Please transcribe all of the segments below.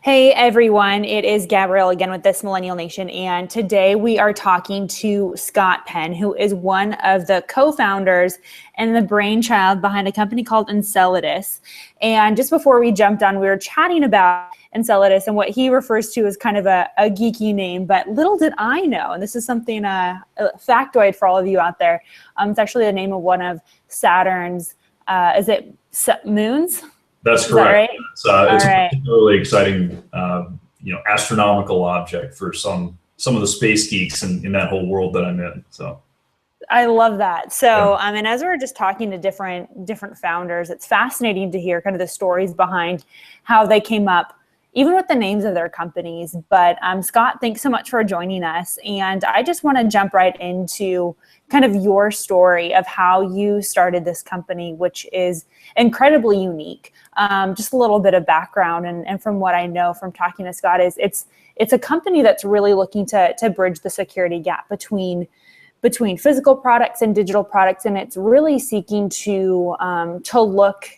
Hey everyone, it is Gabrielle again with This Millennial Nation, and today we are talking to Scott Penn, who is one of the co-founders and the brainchild behind a company called Enceladus. And just before we jumped on, we were chatting about Enceladus and what he refers to as kind of a geeky name, but little did I know, and this is something, a factoid for all of you out there, it's actually the name of one of Saturn's, is it moons? That's correct. That right? It's a right. particularly exciting, astronomical object for some of the space geeks in that whole world that I'm in. So, I love that. So, yeah. And as we're just talking to different founders, it's fascinating to hear kind of the stories behind how they came up, even with the names of their companies. But Scott, thanks so much for joining us. And I just want to jump right into kind of your story of how you started this company, which is incredibly unique. Just a little bit of background, and from what I know from talking to Scott, is it's a company that's really looking to bridge the security gap between physical products and digital products, and it's really seeking to look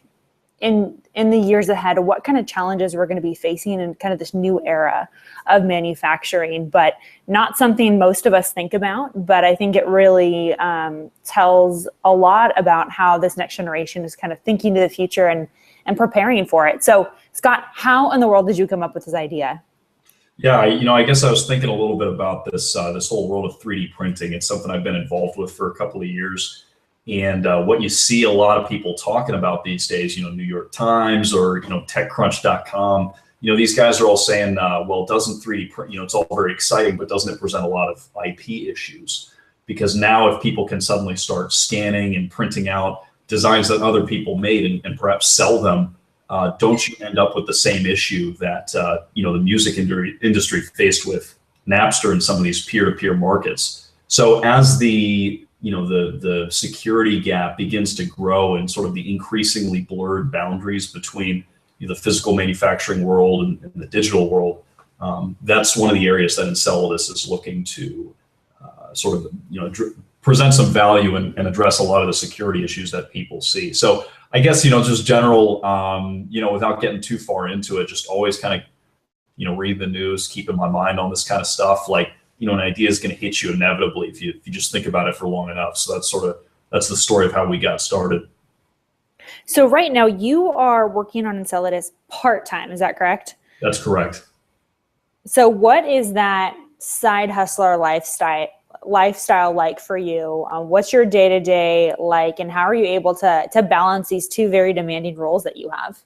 in the years ahead of what kind of challenges we're going to be facing in kind of this new era of manufacturing, but not something most of us think about. But I think it really tells a lot about how this next generation is kind of thinking to the future and preparing for it. So Scott, how in the world did you come up with this idea? Yeah, I guess I was thinking a little bit about this whole world of 3D printing. It's something I've been involved with for a couple of years. And what you see a lot of people talking about these days, New York Times or, TechCrunch.com, these guys are all saying, well, doesn't 3D print, it's all very exciting, but doesn't it present a lot of IP issues? Because now if people can suddenly start scanning and printing out designs that other people made and perhaps sell them, don't you end up with the same issue that, the music industry faced with Napster and some of these peer-to-peer markets? So as the security gap begins to grow and sort of the increasingly blurred boundaries between the physical manufacturing world and the digital world, that's one of the areas that Enceladus is looking to present some value and address a lot of the security issues that people see. So I guess, just general, without getting too far into it, just always kind of, read the news, keeping my mind on this kind of stuff. Like, an idea is going to hit you inevitably if you just think about it for long enough. So that's the story of how we got started. So right now you are working on Enceladus part-time, is that correct? That's correct. So what is that side hustler lifestyle like for you? What's your day-to-day like, and how are you able to balance these two very demanding roles that you have?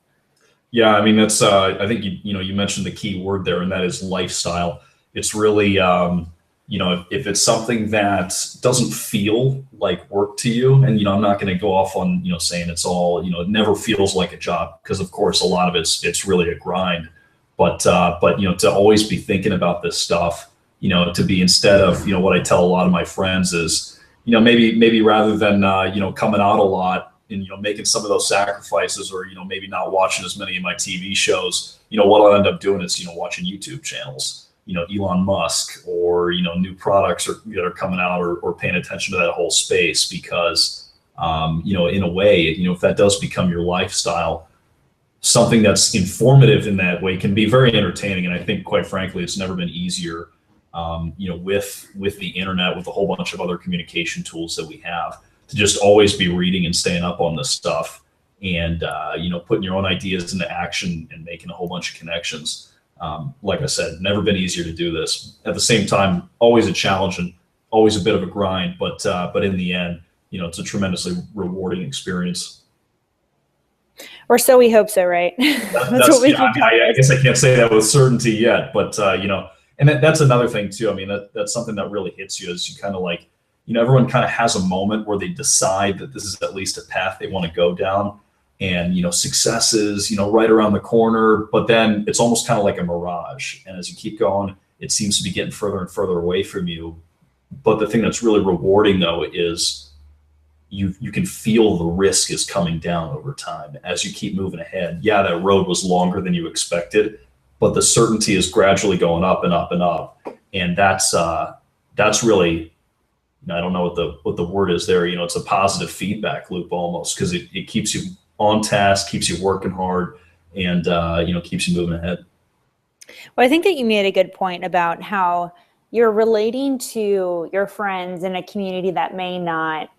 Yeah, I mean, that's I think you mentioned the key word there, and that is lifestyle. It's really, if it's something that doesn't feel like work to you, and, I'm not going to go off on, saying it's all, it never feels like a job, because of course, a lot of it's really a grind, but to always be thinking about this stuff, to be, instead of, what I tell a lot of my friends is, maybe rather than, coming out a lot and, making some of those sacrifices, or, maybe not watching as many of my TV shows, what I'll end up doing is, watching YouTube channels. Elon Musk, or, new products that are coming out, or paying attention to that whole space, because, in a way, if that does become your lifestyle, something that's informative in that way can be very entertaining. And I think, quite frankly, it's never been easier, with the internet, with a whole bunch of other communication tools that we have, to just always be reading and staying up on this stuff, and, putting your own ideas into action and making a whole bunch of connections. Like I said, never been easier to do this. At the same time, always a challenge and always a bit of a grind, but in the end, it's a tremendously rewarding experience. Or so we hope so, right? That's what we can I guess I can't say that with certainty yet, but and that's another thing too. I mean, that's something that really hits you, is you kind of like, everyone kind of has a moment where they decide that this is at least a path they want to go down. And, success is, right around the corner, but then it's almost kind of like a mirage. And as you keep going, it seems to be getting further and further away from you. But the thing that's really rewarding, though, is you can feel the risk is coming down over time as you keep moving ahead. Yeah, that road was longer than you expected, but the certainty is gradually going up and up and up. And that's really, I don't know what the word is there. It's a positive feedback loop almost, because it keeps you on task, keeps you working hard, and keeps you moving ahead. Well, I think that you made a good point about how you're relating to your friends in a community that may not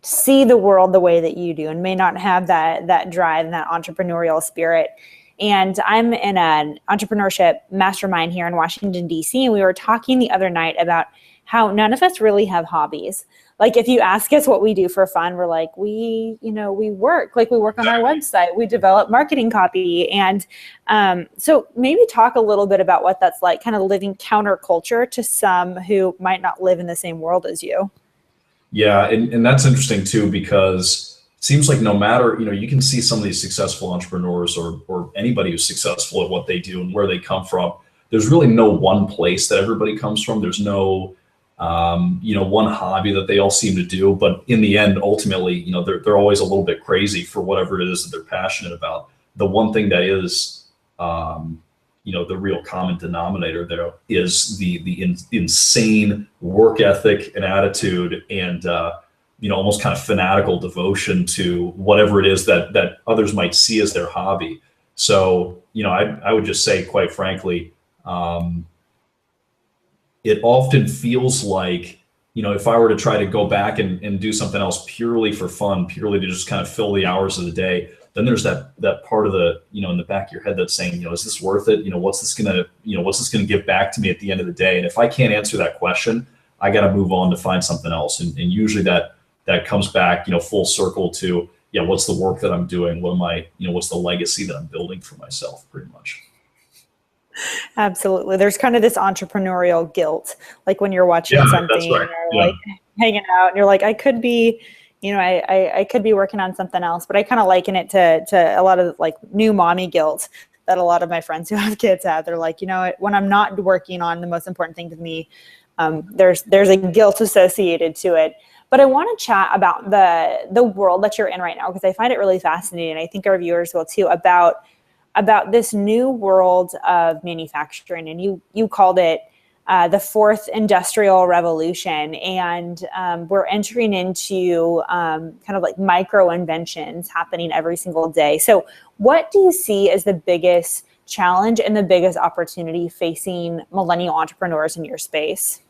see the world the way that you do and may not have that drive and that entrepreneurial spirit. And I'm in an entrepreneurship mastermind here in Washington, D.C. And we were talking the other night about how none of us really have hobbies. Like if you ask us what we do for fun, we're like, we work, like we work on our website, we develop marketing copy. And so maybe talk a little bit about what that's like, kind of living counterculture to some who might not live in the same world as you. Yeah, and that's interesting too, because it seems like no matter, you can see some of these successful entrepreneurs or anybody who's successful at what they do and where they come from. There's really no one place that everybody comes from. There's no one hobby that they all seem to do, but in the end, ultimately, they're always a little bit crazy for whatever it is that they're passionate about. The one thing that is, the real common denominator there is the insane work ethic and attitude and, almost kind of fanatical devotion to whatever it is that others might see as their hobby. So, I would just say, quite frankly, it often feels like, if I were to try to go back and do something else purely for fun, purely to just kind of fill the hours of the day, then there's that part of the, in the back of your head that's saying, is this worth it? What's this gonna give back to me at the end of the day? And if I can't answer that question, I got to move on to find something else. And usually that comes back, full circle to, what's the work that I'm doing? What am I, what's the legacy that I'm building for myself, pretty much. Absolutely. There's kind of this entrepreneurial guilt, like when you're watching something that's right. or like hanging out and you're like, I could be, I could be working on something else, but I kind of liken it to a lot of like new mommy guilt that a lot of my friends who have kids have. They're like, when I'm not working on the most important thing to me, there's a guilt associated to it. But I want to chat about the world that you're in right now, because I find it really fascinating. I think our viewers will too, about this new world of manufacturing. And you called it the fourth industrial revolution. And we're entering into kind of like micro inventions happening every single day. So what do you see as the biggest challenge and the biggest opportunity facing millennial entrepreneurs in your space?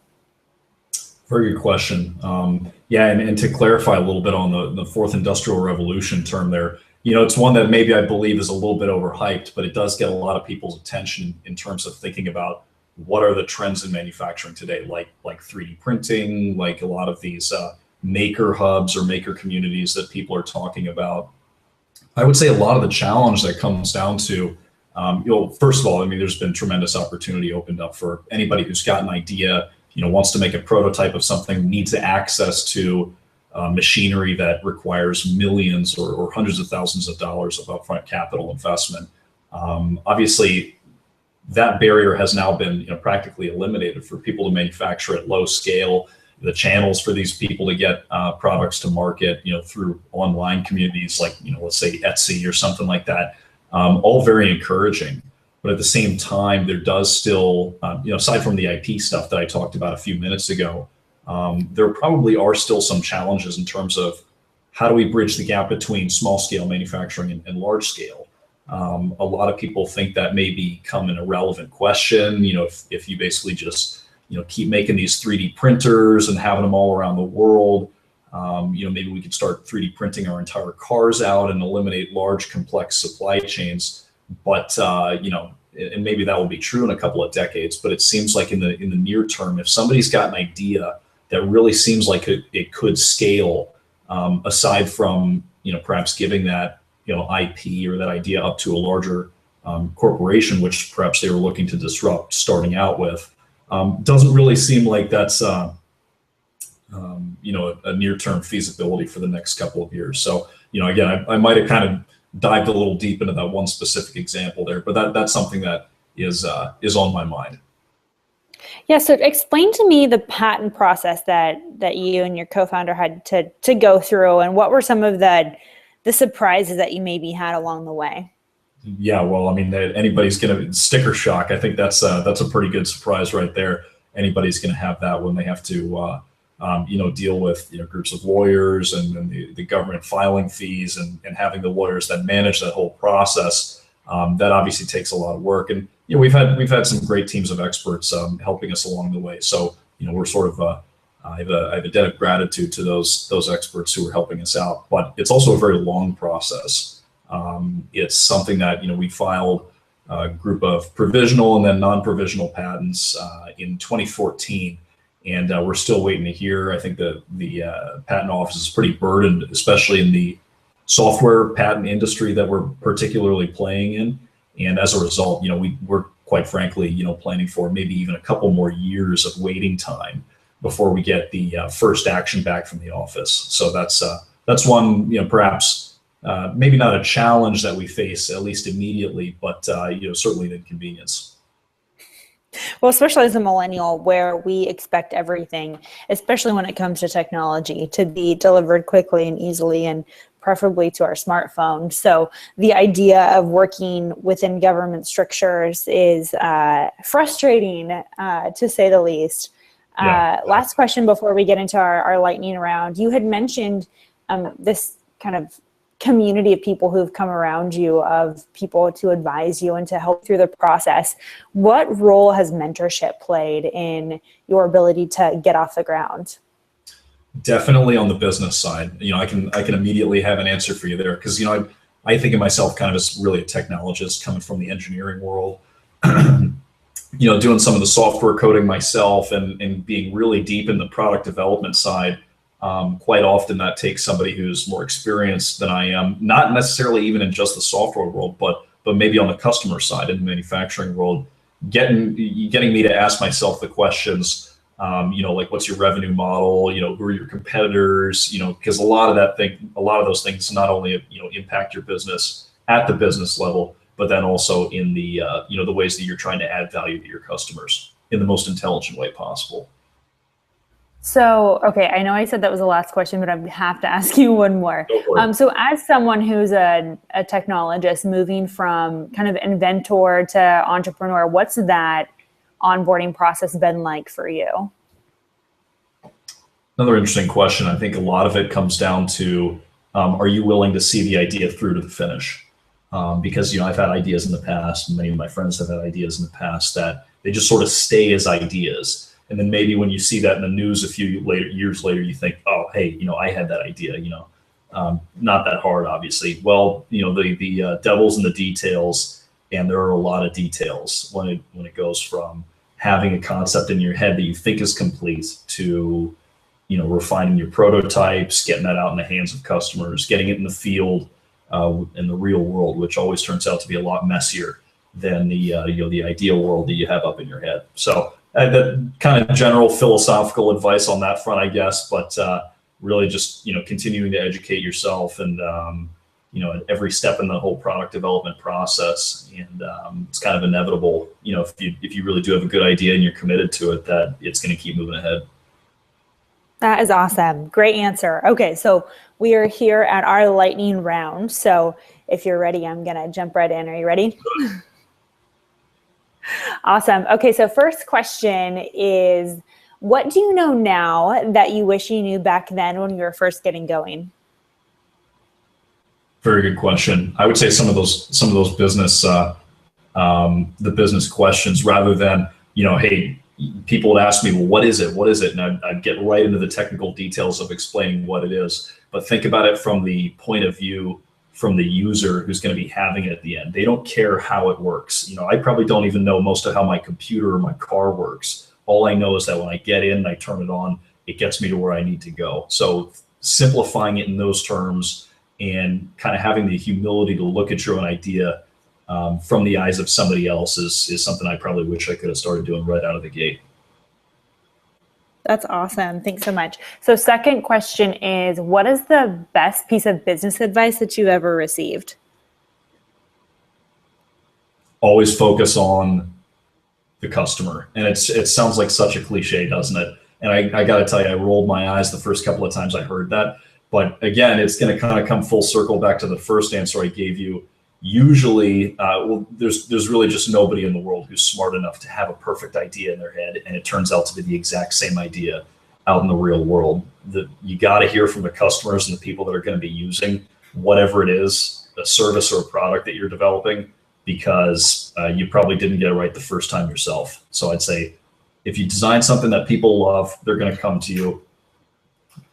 Very good question. And to clarify a little bit on the fourth industrial revolution term there, it's one that maybe I believe is a little bit overhyped, but it does get a lot of people's attention in terms of thinking about what are the trends in manufacturing today, like 3D printing, like a lot of these maker hubs or maker communities that people are talking about. I would say a lot of the challenge that comes down to, first of all, there's been tremendous opportunity opened up for anybody who's got an idea, wants to make a prototype of something, needs access to machinery that requires millions or hundreds of thousands of dollars of upfront capital investment. Obviously, that barrier has now been practically eliminated for people to manufacture at low scale. The channels for these people to get products to market, through online communities like let's say Etsy or something like that, all very encouraging. But at the same time, there does still, aside from the IP stuff that I talked about a few minutes ago, there probably are still some challenges in terms of how do we bridge the gap between small scale manufacturing and large scale. A lot of people think that may become an irrelevant question. If you basically just keep making these 3D printers and having them all around the world, maybe we could start 3D printing our entire cars out and eliminate large complex supply chains. But and maybe that will be true in a couple of decades. But it seems like in the near term, if somebody's got an idea that really seems like it could scale, aside from perhaps giving that IP or that idea up to a larger corporation, which perhaps they were looking to disrupt starting out with, doesn't really seem like that's a near-term feasibility for the next couple of years. So again, I might have kind of dived a little deep into that one specific example there, but that's something that is on my mind. Yeah, so explain to me the patent process that you and your co-founder had to go through, and what were some of the surprises that you maybe had along the way? Yeah, well, anybody's gonna sticker shock. I think that's a pretty good surprise right there. Anybody's gonna have that when they have to deal with groups of lawyers and the government filing fees and having the lawyers that manage that whole process That obviously takes a lot of work, and we've had some great teams of experts helping us along the way. So we're sort of I have a debt of gratitude to those experts who are helping us out. But it's also a very long process. It's something that we filed a group of provisional and then non-provisional patents in 2014, and we're still waiting to hear. I think the patent office is pretty burdened, especially in the software patent industry that we're particularly playing in. And as a result, we're quite frankly, planning for maybe even a couple more years of waiting time before we get the first action back from the office. So that's one, perhaps maybe not a challenge that we face, at least immediately, but certainly an inconvenience. Well, especially as a millennial, where we expect everything, especially when it comes to technology, to be delivered quickly and easily, and preferably to our smartphone. So the idea of working within government strictures is frustrating, to say the least. Yeah. Last question before we get into our lightning round. You had mentioned this kind of community of people who've come around you, of people to advise you and to help through the process. What role has mentorship played in your ability to get off the ground? Definitely on the business side. I can immediately have an answer for you there, because I think of myself kind of as really a technologist coming from the engineering world. Doing some of the software coding myself and being really deep in the product development side. Quite often that takes somebody who's more experienced than I am, not necessarily even in just the software world, but maybe on the customer side in the manufacturing world, getting me to ask myself the questions, like what's your revenue model, who are your competitors, because a lot of those things not only impact your business at the business level, but then also in the the ways that you're trying to add value to your customers in the most intelligent way possible. So, okay, I know I said that was the last question, but I have to ask you one more. Go for it. So as someone who's a technologist moving from kind of inventor to entrepreneur, what's that onboarding process been like for you? Another interesting question. I think a lot of it comes down to, are you willing to see the idea through to the finish? Because I've had ideas in the past, and many of my friends have had ideas in the past that they just sort of stay as ideas. And then maybe when you see that in the news a few years later, you think, oh, hey, I had that idea, not that hard, obviously. Well, the devil's in the details, and there are a lot of details when it goes from having a concept in your head that you think is complete to, refining your prototypes, getting that out in the hands of customers, getting it in the field, in the real world, which always turns out to be a lot messier than the ideal world that you have up in your head. So that kind of general philosophical advice on that front, I guess, but really just continuing to educate yourself and at every step in the whole product development process, and it's kind of inevitable. If you really do have a good idea and you're committed to it, that it's going to keep moving ahead. That is awesome. Great answer. Okay, so we are here at our lightning round. So if you're ready, I'm going to jump right in. Are you ready? Awesome. Okay, so first question is, what do you know now that you wish you knew back then when you were first getting going? Very good question. I would say some of those business the business questions, rather than hey, people would ask me, well, what is it, and I'd get right into the technical details of explaining what it is. But think about it from the point of view from the user who's going to be having it at the end. They don't care how it works. I probably don't even know most of how my computer or my car works. All I know is that when I get in and I turn it on, it gets me to where I need to go. So simplifying it in those terms and kind of having the humility to look at your own idea from the eyes of somebody else is something I probably wish I could have started doing right out of the gate. That's awesome. Thanks so much. So second question is, what is the best piece of business advice that you've ever received? Always focus on the customer. And it sounds like such a cliche, doesn't it? And I got to tell you, I rolled my eyes the first couple of times I heard that. But again, it's going to kind of come full circle back to the first answer I gave you. Usually, there's really just nobody in the world who's smart enough to have a perfect idea in their head, and it turns out to be the exact same idea out in the real world. You got to hear from the customers and the people that are going to be using whatever it is, a service or a product that you're developing. because you probably didn't get it right the first time yourself. So I'd say if you design something that people love, they're going to come to you.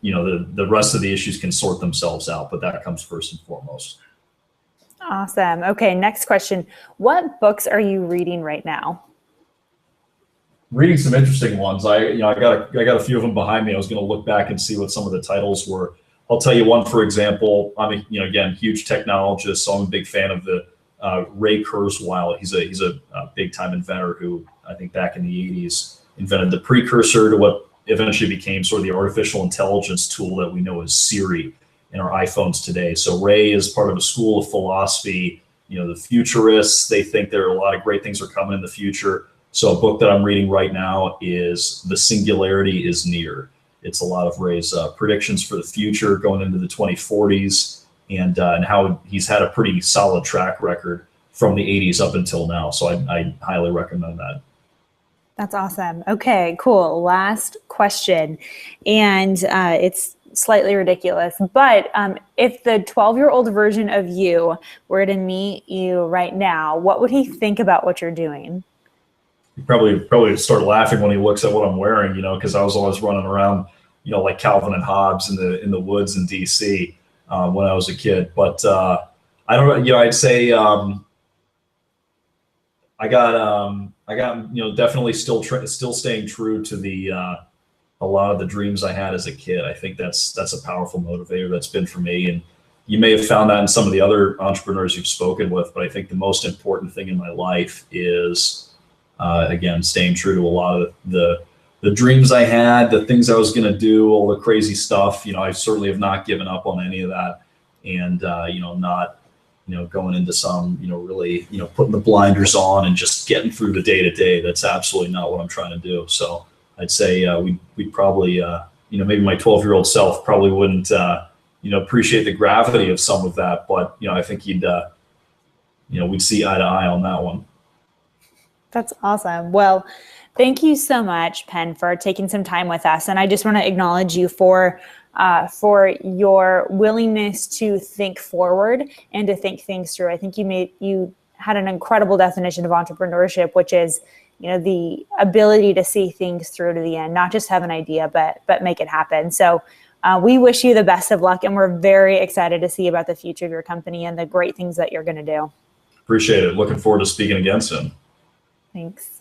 You know, the rest of the issues can sort themselves out, but that comes first and foremost. Awesome. Okay, next question. What books are you reading right now? Reading some interesting ones. I got a few of them behind me. I was going to look back and see what some of the titles were. I'll tell you one, for example. I'm again, huge technologist, so I'm a big fan of the Ray Kurzweil. He's a big time inventor who I think back in the 80s invented the precursor to what eventually became sort of the artificial intelligence tool that we know as Siri in our iPhones today. So Ray is part of a school of philosophy. You know, the futurists, they think there are a lot of great things are coming in the future. So a book that I'm reading right now is The Singularity is Near. It's a lot of Ray's predictions for the future going into the 2040s and how he's had a pretty solid track record from the 80s up until now. So I highly recommend that. That's awesome. Okay, cool. Last question. And it's slightly ridiculous, but if the 12-year-old version of you were to meet you right now, what would he think about what you're doing? He probably start laughing when he looks at what I'm wearing, you know, because I was always running around, you know, like Calvin and Hobbes in the woods in DC when I was a kid. But I don't know, you know, I'd say I got you know, definitely still staying true to the a lot of the dreams I had as a kid. I think that's a powerful motivator that's been for me. And you may have found that in some of the other entrepreneurs you've spoken with, but I think the most important thing in my life is again, staying true to a lot of the dreams I had, the things I was going to do, all the crazy stuff. You know, I certainly have not given up on any of that. And, you know, not, you know, going into some, you know, really, you know, putting the blinders on and just getting through the day to day. That's absolutely not what I'm trying to do. So I'd say we'd probably, you know, maybe my 12-year-old self probably wouldn't, you know, appreciate the gravity of some of that. But, you know, I think he'd, you know, we'd see eye to eye on that one. That's awesome. Well, thank you so much, Penn, for taking some time with us. And I just want to acknowledge you for your willingness to think forward and to think things through. I think you had an incredible definition of entrepreneurship, which is, you know, the ability to see things through to the end, not just have an idea, but make it happen. So we wish you the best of luck, and we're very excited to see about the future of your company and the great things that you're going to do. Appreciate it. Looking forward to speaking again soon. Thanks.